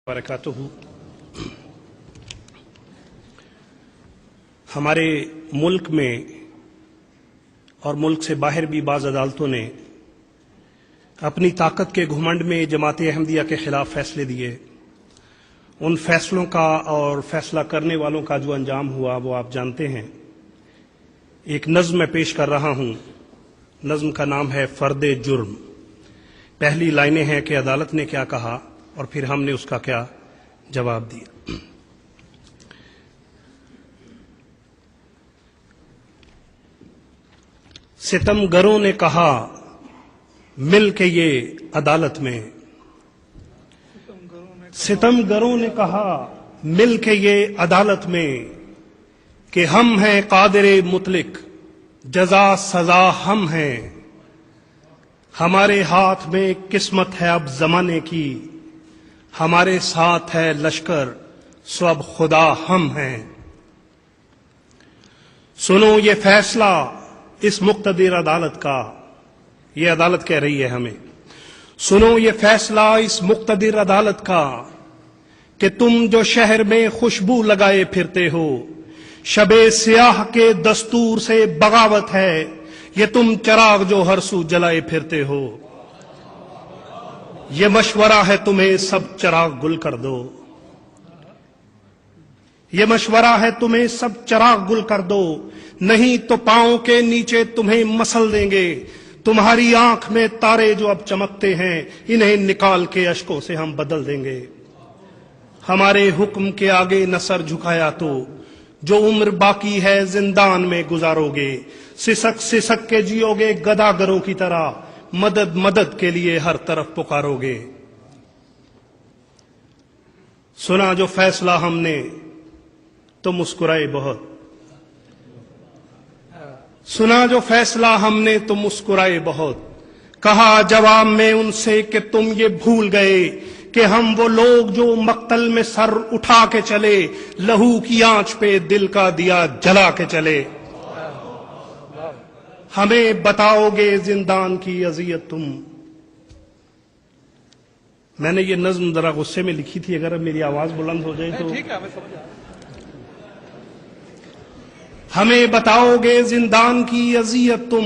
وبرکاتہ۔ ہمارے ملک میں اور ملک سے باہر بھی بعض عدالتوں نے اپنی طاقت کے گھمنڈ میں جماعت احمدیہ کے خلاف فیصلے دیے۔ ان فیصلوں کا اور فیصلہ کرنے والوں کا جو انجام ہوا وہ آپ جانتے ہیں۔ ایک نظم میں پیش کر رہا ہوں۔ نظم کا نام ہے فرد جرم۔ پہلی لائنیں ہیں کہ عدالت نے کیا کہا اور پھر ہم نے اس کا کیا جواب دیا۔ ستم گروں نے کہا مل کے یہ عدالت میں، ستم گروں نے کہا مل کے یہ عدالت میں کہ ہم ہیں قادر مطلق، جزا سزا ہم ہیں، ہمارے ہاتھ میں قسمت ہے اب زمانے کی، ہمارے ساتھ ہے لشکر سو اب خدا ہم ہیں۔ سنو یہ فیصلہ اس مقتدر عدالت کا، یہ عدالت کہہ رہی ہے ہمیں، سنو یہ فیصلہ اس مقتدر عدالت کا کہ تم جو شہر میں خوشبو لگائے پھرتے ہو، شب سیاہ کے دستور سے بغاوت ہے یہ تم چراغ جو ہر سو جلائے پھرتے ہو۔ یہ مشورہ ہے تمہیں سب چراغ گل کر دو، یہ مشورہ ہے تمہیں سب چراغ گل کر دو، نہیں تو پاؤں کے نیچے تمہیں مسل دیں گے، تمہاری آنکھ میں تارے جو اب چمکتے ہیں انہیں نکال کے اشکوں سے ہم بدل دیں گے۔ ہمارے حکم کے آگے نہ سر جھکایا تو جو عمر باقی ہے زندان میں گزارو گے، سسک سسک کے جیو گے گداگروں کی طرح، مدد مدد کے لیے ہر طرف پکارو گے۔ سنا جو فیصلہ ہم نے تو مسکرائے بہت، سنا جو فیصلہ ہم نے تو مسکرائے بہت، کہا جواب میں ان سے کہ تم یہ بھول گئے کہ ہم وہ لوگ جو مقتل میں سر اٹھا کے چلے، لہو کی آنچ پہ دل کا دیا جلا کے چلے۔ ہمیں بتاؤ گے زندان کی اذیت تم۔ میں نے یہ نظم ذرا غصے میں لکھی تھی، اگر اب میری آواز بلند ہو جائے تو ہمیں بتاؤ گے زندان کی اذیت تم،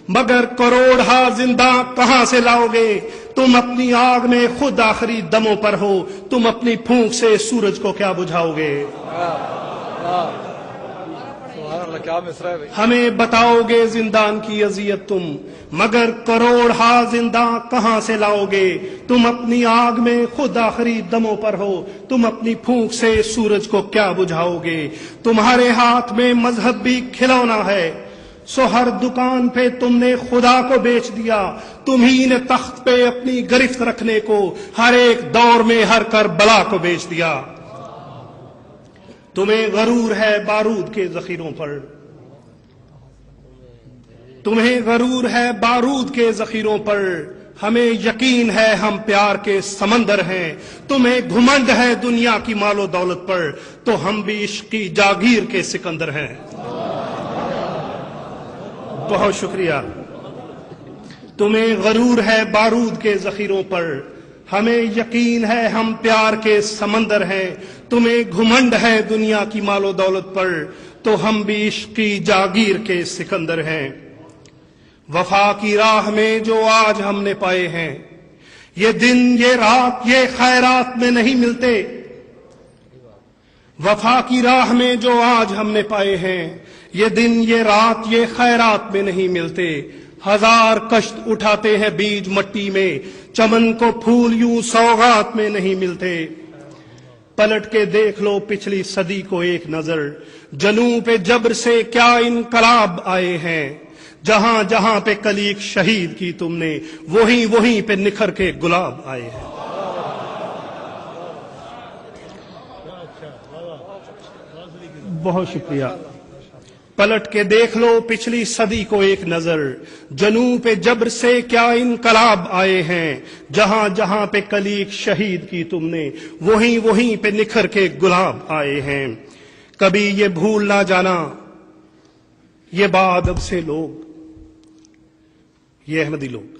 مگر کروڑہا زندہ کہاں سے لاؤ گے؟ تم اپنی آگ میں خود آخری دموں پر ہو، تم اپنی پھونک سے سورج کو کیا بجھاؤ گے؟ ہمیں بتاؤ گے زندان کی اذیت تم، مگر کروڑہا زندہ کہاں سے لاؤ گے؟ تم اپنی آگ میں خود آخری دموں پر ہو، تم اپنی پھونک سے سورج کو کیا بجھاؤ گے؟ تمہارے ہاتھ میں مذہب بھی کھلونا ہے، سو ہر دکان پہ تم نے خدا کو بیچ دیا، تمہیں نے تخت پہ اپنی گرفت رکھنے کو ہر ایک دور میں ہر کربلا کو بیچ دیا۔ تمہیں غرور ہے بارود کے ذخیروں پر، تمہیں غرور ہے بارود کے ذخیروں پر، ہمیں یقین ہے ہم پیار کے سمندر ہیں، تمہیں گھمنڈ ہے دنیا کی مال و دولت پر، تو ہم بھی عشق کی جاگیر کے سکندر ہیں۔ بہت شکریہ۔ تمہیں غرور ہے بارود کے ذخیروں پر، ہمیں یقین ہے ہم پیار کے سمندر ہیں، تمہیں گھمنڈ ہے دنیا کی مال و دولت پر، تو ہم بھی عشق کی جاگیر کے سکندر ہیں۔ وفا کی راہ میں جو آج ہم نے پائے ہیں، یہ دن یہ رات یہ خیرات میں نہیں ملتے۔ وفا کی راہ میں جو آج ہم نے پائے ہیں، یہ دن یہ رات یہ خیرات میں نہیں ملتے۔ ہزار کشت اٹھاتے ہیں بیج مٹی میں، چمن کو پھول یوں سوغات میں نہیں ملتے۔ پلٹ کے دیکھ لو پچھلی صدی کو ایک نظر، جنوں پہ جبر سے کیا انقلاب آئے ہیں، جہاں جہاں پہ کلیگ شہید کی تم نے، وہیں وہیں پہ نکھر کے گلاب آئے ہیں۔ بہت شکریہ۔ پلٹ کے دیکھ لو پچھلی صدی کو ایک نظر، جنوں پہ جبر سے کیا انقلاب آئے ہیں، جہاں جہاں پہ کلیگ شہید کی تم نے، وہیں وہیں پہ نکھر کے گلاب آئے ہیں۔ کبھی یہ بھول نہ جانا یہ باادب سے لوگ، یہ احمدی لوگ،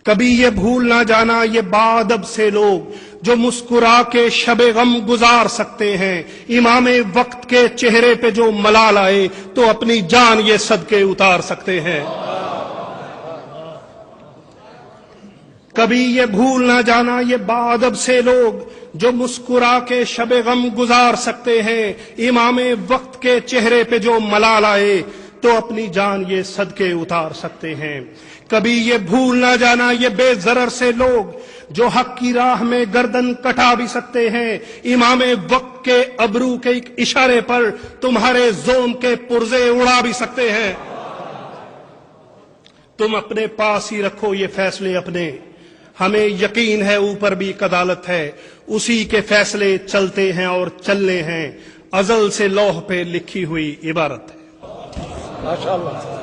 کبھی یہ بھول نہ جانا یہ باادب سے لوگ جو مسکرا کے شب غم گزار سکتے ہیں، امام وقت کے چہرے پہ جو ملال آئے تو اپنی جان یہ صدقے اتار سکتے ہیں۔ کبھی یہ بھول نہ جانا یہ باادب سے لوگ جو مسکرا کے شب غم گزار سکتے ہیں، امام وقت کے چہرے پہ جو ملال آئے تو اپنی جان یہ صدقے اتار سکتے ہیں۔ کبھی یہ بھول نہ جانا یہ بے ضرر سے لوگ جو حق کی راہ میں گردن کٹا بھی سکتے ہیں، امام وقت کے ابرو کے ایک اشارے پر تمہارے زوم کے پرزے اڑا بھی سکتے ہیں۔ تم اپنے پاس ہی رکھو یہ فیصلے اپنے، ہمیں یقین ہے اوپر بھی ایک عدالت ہے، اسی کے فیصلے چلتے ہیں اور چلنے ہیں، ازل سے لوح پہ لکھی ہوئی عبارت ہے۔ ماشاءاللہ۔